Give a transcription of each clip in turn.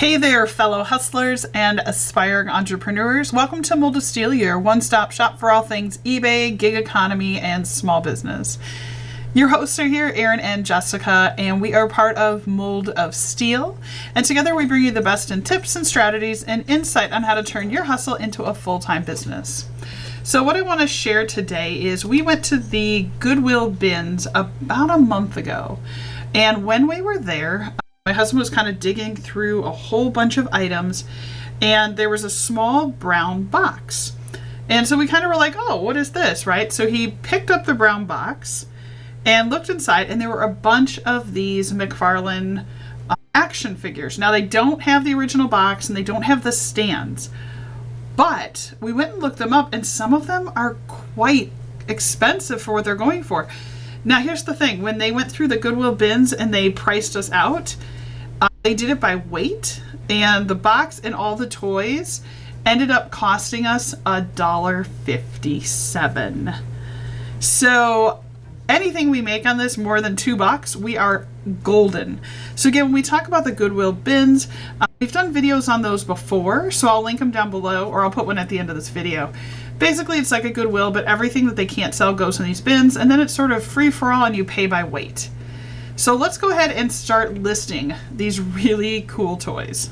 Hey there, fellow hustlers and aspiring entrepreneurs. Welcome to MouldofSteel, your one-stop shop for all things eBay, gig economy, and small business. Your hosts are here, Erin and Jessica, and we are part of MouldofSteel. And together we bring you the best in tips and strategies and insight on how to turn your hustle into a full-time business. So what I want to share today is we went to the Goodwill bins about a month ago. And when we were there, my husband was kind of digging through a whole bunch of items, and there was a small brown box. And so we kind of were like, oh, what is this, right? So he picked up the brown box and looked inside, and there were a bunch of these McFarlane action figures. Now, they don't have the original box, and they don't have the stands, but we went and looked them up, and some of them are quite expensive for what they're going for. Now, here's the thing. When they went through the Goodwill bins and they priced us out, they did it by weight, and the box and all the toys ended up costing us $1.57. So anything we make on this more than $2, we are golden. So again, when we talk about the Goodwill bins, we've done videos on those before, so I'll link them down below, or I'll put one at the end of this video. Basically, it's like a Goodwill, but everything that they can't sell goes in these bins, and then it's sort of free for all and you pay by weight. So let's go ahead and start listing these really cool toys.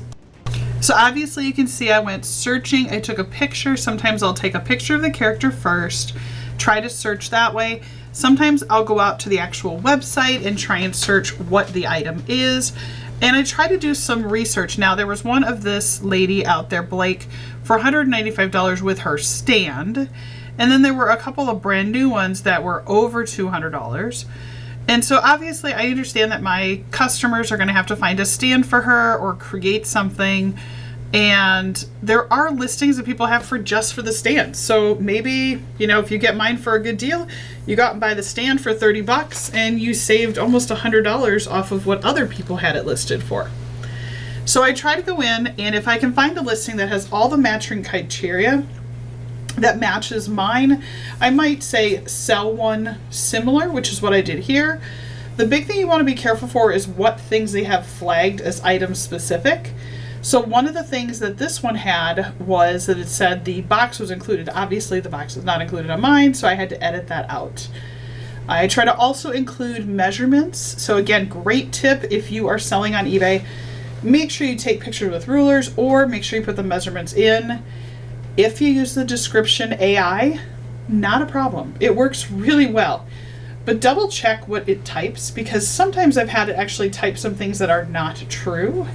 So obviously you can see I went searching. I took a picture. Sometimes I'll take a picture of the character first, try to search that way. Sometimes I'll go out to the actual website and try and search what the item is. And I try to do some research. Now, there was one of this lady out there, Blake, for $195 with her stand. And then there were a couple of brand new ones that were over $200. And so obviously I understand that my customers are going to have to find a stand for her or create something. And there are listings that people have for just for the stand. So maybe, you know, if you get mine for a good deal, you go out and buy the stand for $30 and you saved almost $100 off of what other people had it listed for. So I try to go in, and if I can find a listing that has all the matching criteria that matches mine, I might say sell one similar, which is what I did here. The big thing you want to be careful for is what things they have flagged as item specific. So one of the things that this one had was that it said the box was included. Obviously the box is not included on mine, so I had to edit that out. I try to also include measurements. So again, great tip if you are selling on eBay, make sure you take pictures with rulers or make sure you put the measurements in. If you use the description AI, not a problem. It works really well. But double check what it types, because sometimes I've had it actually type some things that are not true.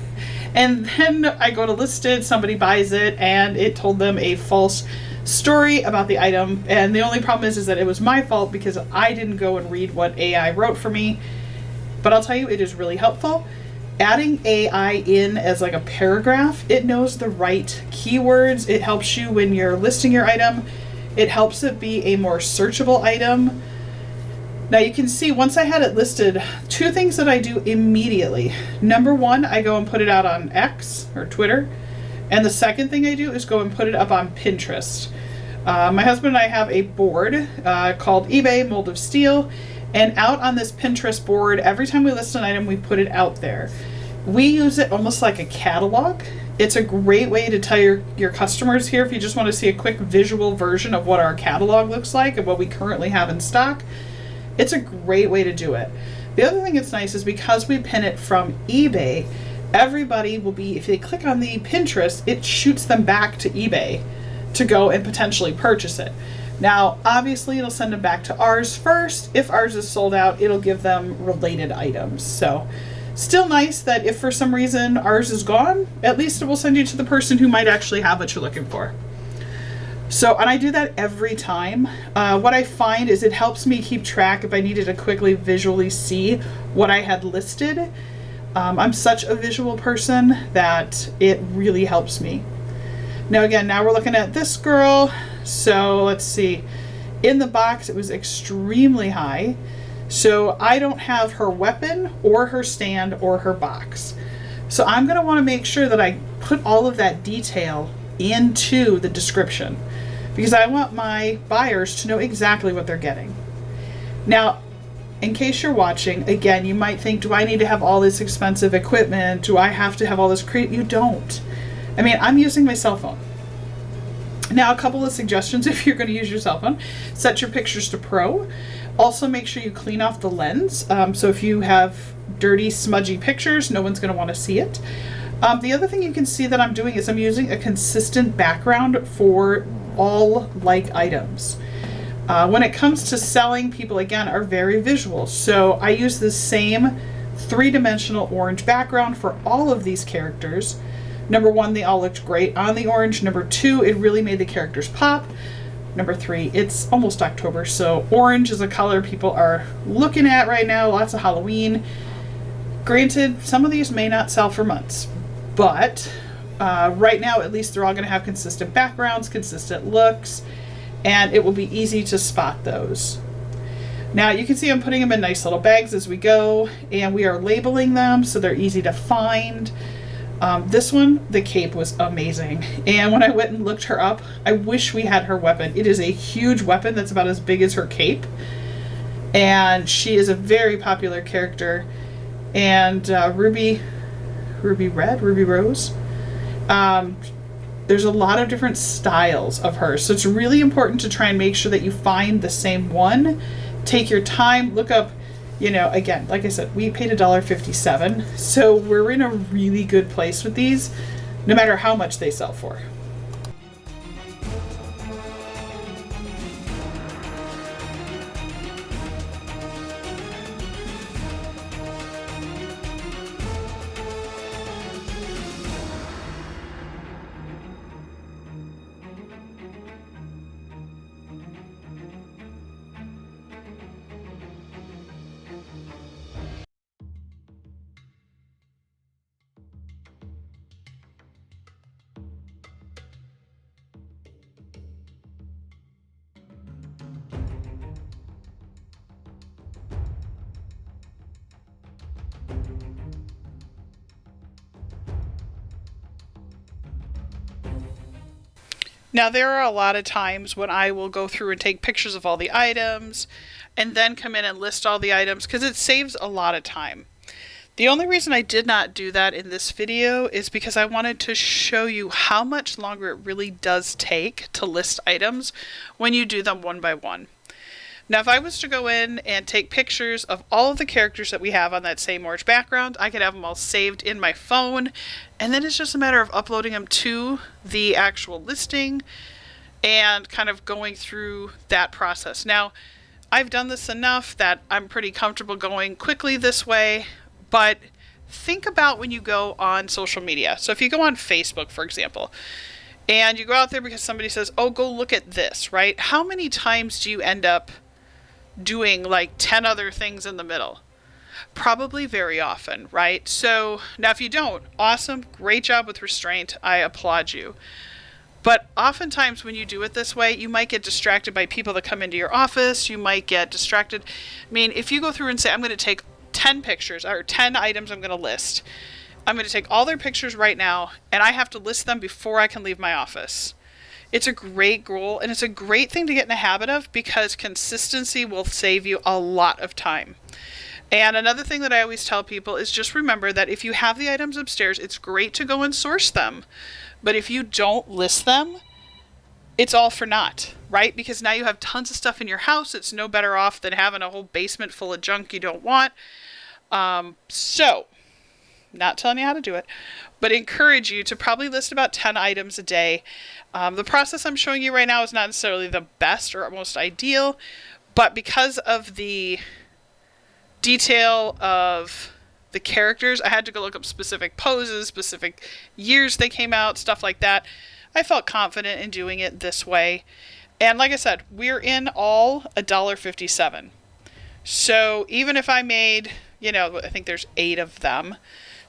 And then I go to list it, somebody buys it, and it told them a false story about the item. And the only problem is that it was my fault because I didn't go and read what AI wrote for me. But I'll tell you, it is really helpful. Adding AI in as like a paragraph, it knows the right keywords. It helps you when you're listing your item. It helps it be a more searchable item. Now you can see once I had it listed, two things that I do immediately. Number one, I go and put it out on X or Twitter. And the second thing I do is go and put it up on Pinterest. My husband and I have a board called eBay MouldofSteel. And out on this Pinterest board, every time we list an item, we put it out there. We use it almost like a catalog. It's a great way to tell your customers here, if you just want to see a quick visual version of what our catalog looks like and what we currently have in stock. It's a great way to do it. The other thing that's nice is because we pin it from eBay, everybody will be, if they click on the Pinterest, it shoots them back to eBay to go and potentially purchase it. Now, obviously it'll send them back to ours first. If ours is sold out, it'll give them related items. So still nice that if for some reason ours is gone, at least it will send you to the person who might actually have what you're looking for. So, and I do that every time. What I find is it helps me keep track if I needed to quickly visually see what I had listed. I'm such a visual person that it really helps me. Now again, now we're looking at this girl. So let's see. In the box, it was extremely high. So I don't have her weapon or her stand or her box. So I'm going to want to make sure that I put all of that detail into the description, because I want my buyers to know exactly what they're getting. Now, in case you're watching, again, you might think, do I need to have all this expensive equipment? Do I have to have all this You don't. I mean, I'm using my cell phone. Now, a couple of suggestions if you're going to use your cell phone. Set your pictures to Pro. Also, make sure you clean off the lens. So if you have dirty, smudgy pictures, no one's going to want to see it. The other thing you can see that I'm doing is I'm using a consistent background for all like items. When it comes to selling, people again are very visual. So I use the same three-dimensional orange background for all of these characters. Number one, they all looked great on the orange. Number two, it really made the characters pop. Number three, it's almost October, so orange is a color people are looking at right now. Lots of Halloween. Granted, some of these may not sell for months, but right now, at least they're all going to have consistent backgrounds, consistent looks, and it will be easy to spot those. Now, you can see I'm putting them in nice little bags as we go, and we are labeling them so they're easy to find. This one, the cape was amazing. And when I went and looked her up, I wish we had her weapon. It is a huge weapon that's about as big as her cape. And she is a very popular character. And Ruby Rose. There's a lot of different styles of her. So it's really important to try and make sure that you find the same one. Take your time, look up. You know, again, like I said, we paid $1.57, so we're in a really good place with these, no matter how much they sell for. Now, there are a lot of times when I will go through and take pictures of all the items and then come in and list all the items because it saves a lot of time. The only reason I did not do that in this video is because I wanted to show you how much longer it really does take to list items when you do them one by one. Now, if I was to go in and take pictures of all of the characters that we have on that same orange background, I could have them all saved in my phone, and then it's just a matter of uploading them to the actual listing and kind of going through that process. Now, I've done this enough that I'm pretty comfortable going quickly this way, but think about when you go on social media. So if you go on Facebook, for example, and you go out there because somebody says, oh, go look at this, right? How many times do you end up doing like 10 other things in the middle? Probably very often, right? So now if you don't, awesome, great job with restraint. I applaud you. But oftentimes when you do it this way, you might get distracted by people that come into your office. You might get distracted. I mean, if you go through and say, I'm going to take 10 pictures or 10 items I'm going to list. I'm going to take all their pictures right now, and I have to list them before I can leave my office. It's a great goal, and it's a great thing to get in the habit of because consistency will save you a lot of time. And another thing that I always tell people is just remember that if you have the items upstairs, it's great to go and source them. But if you don't list them, it's all for naught, right? Because now you have tons of stuff in your house. It's no better off than having a whole basement full of junk you don't want. So, not telling you how to do it, but encourage you to probably list about 10 items a day. The process I'm showing you right now is not necessarily the best or most ideal, but because of the detail of the characters, I had to go look up specific poses, specific years they came out, stuff like that. I felt confident in doing it this way. And like I said, we're in all $1.57. So even if I made, I think there's 8 of them.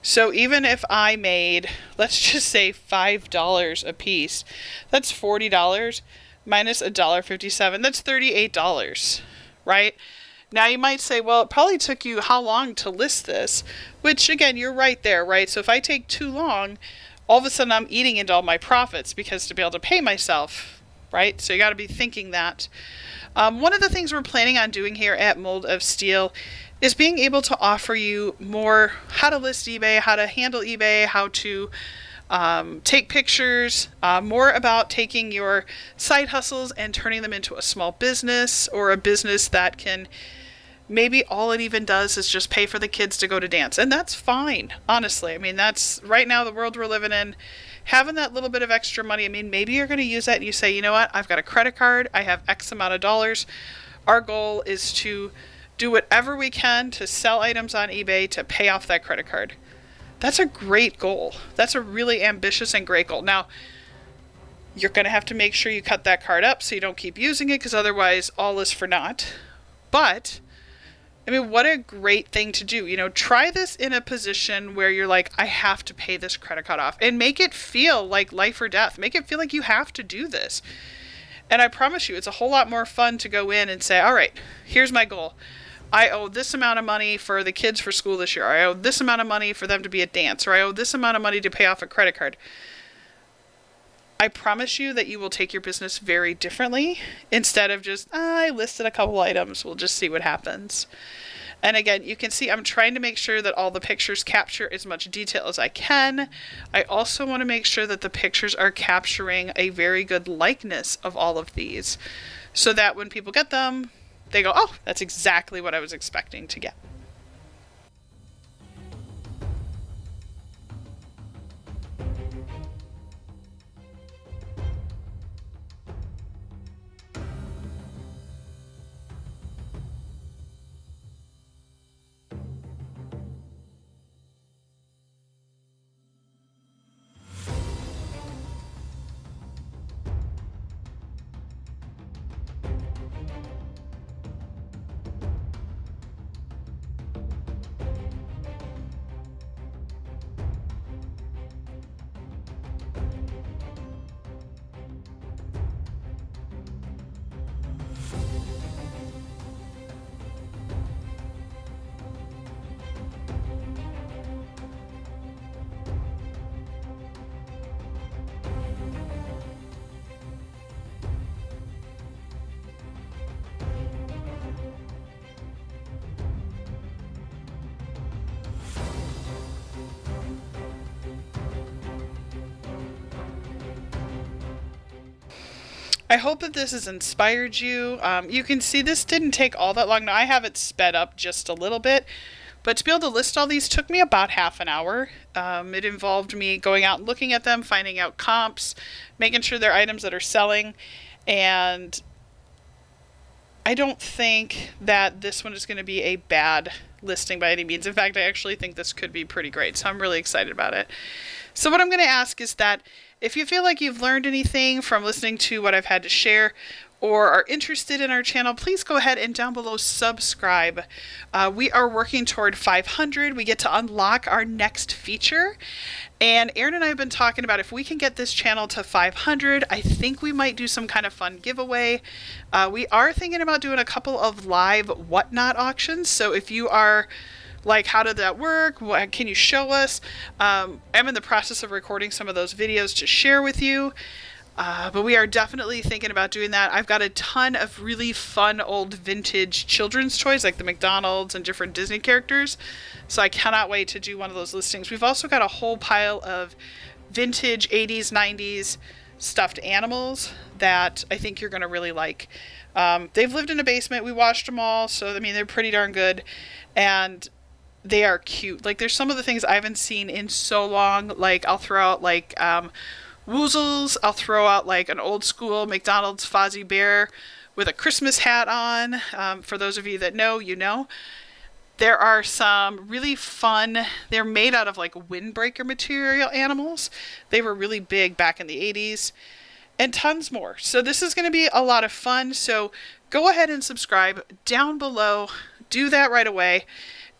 So even if I made, let's just say $5 a piece, that's $40 minus $1.57. That's $38, right? Now you might say, well, it probably took you how long to list this? Which again, you're right there, right? So if I take too long, all of a sudden I'm eating into all my profits because to be able to pay myself, right? So you got to be thinking that. One of the things we're planning on doing here at Mold of Steel is being able to offer you more how to list eBay, how to handle eBay, how to take pictures, more about taking your side hustles and turning them into a small business, or a business that can, maybe all it even does is just pay for the kids to go to dance. And that's fine, honestly. I mean, that's right now the world we're living in. Having that little bit of extra money, I mean, maybe you're going to use that and you say, you know what, I've got a credit card, I have X amount of dollars. Our goal is to do whatever we can to sell items on eBay to pay off that credit card. That's a great goal. That's a really ambitious and great goal. Now, you're going to have to make sure you cut that card up so you don't keep using it, because otherwise all is for naught. But I mean, what a great thing to do. You know, try this in a position where you're like, I have to pay this credit card off, and make it feel like life or death. Make it feel like you have to do this. And I promise you, it's a whole lot more fun to go in and say, all right, here's my goal. I owe this amount of money for the kids for school this year. I owe this amount of money for them to be at dance, or I owe this amount of money to pay off a credit card. I promise you that you will take your business very differently, instead of just, I listed a couple items, we'll just see what happens. And again, you can see I'm trying to make sure that all the pictures capture as much detail as I can. I also want to make sure that the pictures are capturing a very good likeness of all of these, so that when people get them, they go, oh, that's exactly what I was expecting to get. I hope that this has inspired you. You can see this didn't take all that long. Now, I have it sped up just a little bit, but to be able to list all these took me about half an hour. It involved me going out and looking at them, finding out comps, making sure they're items that are selling, and I don't think that this one is going to be a bad listing by any means. In fact, I actually think this could be pretty great, so I'm really excited about it. So what I'm going to ask is that if you feel like you've learned anything from listening to what I've had to share, or are interested in our channel, please go ahead and down below subscribe. We are working toward 500. We get to unlock our next feature. And Aaron and I have been talking about, if we can get this channel to 500, I think we might do some kind of fun giveaway. We are thinking about doing a couple of live whatnot auctions. So if you are like, how did that work? What can you show us? I'm in the process of recording some of those videos to share with you. But we are definitely thinking about doing that. I've got a ton of really fun old vintage children's toys, like the McDonald's and different Disney characters. So I cannot wait to do one of those listings. We've also got a whole pile of vintage 80s, 90s stuffed animals that I think you're going to really like. They've lived in a basement. We washed them all. So, I mean, they're pretty darn good. And they are cute. Like, there's some of the things I haven't seen in so long. Like, I'll throw out, like, Woozles. I'll throw out, like, an old school McDonald's Fozzie Bear with a Christmas hat on. For those of you that know, you know. There are some really fun, they're made out of, like, windbreaker material animals. They were really big back in the 80s. And tons more. So this is going to be a lot of fun. So go ahead and subscribe down below. Do that right away.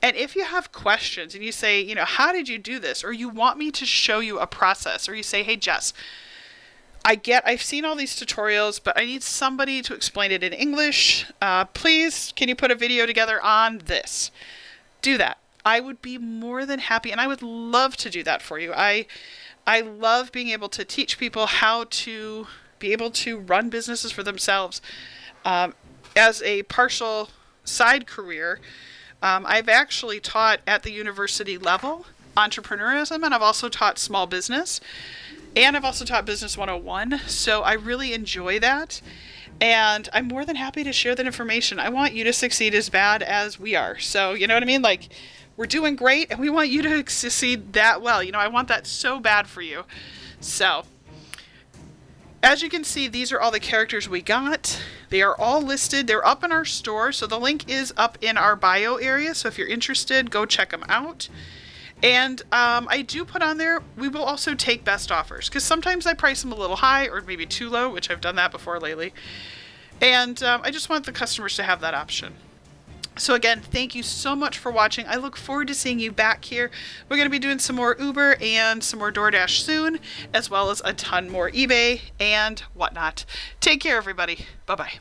And if you have questions and you say, you know, how did you do this? Or you want me to show you a process, or you say, hey, Jess, I've seen all these tutorials, but I need somebody to explain it in English. Please, can you put a video together on this? Do that. I would be more than happy, and I would love to do that for you. I love being able to teach people how to be able to run businesses for themselves. As a partial side career, I've actually taught at the university level entrepreneurism, and I've also taught small business, and I've also taught Business 101. So I really enjoy that. And I'm more than happy to share that information. I want you to succeed as bad as we are. So, you know what I mean? Like, we're doing great, and we want you to succeed that well. You know, I want that so bad for you. So, as you can see, these are all the characters we got. They are all listed. They're up in our store. So the link is up in our bio area. So if you're interested, go check them out. And I do put on there, we will also take best offers, because sometimes I price them a little high or maybe too low, which I've done that before lately. And I just want the customers to have that option. So again, thank you so much for watching. I look forward to seeing you back here. We're going to be doing some more Uber and some more DoorDash soon, as well as a ton more eBay and whatnot. Take care, everybody. Bye-bye.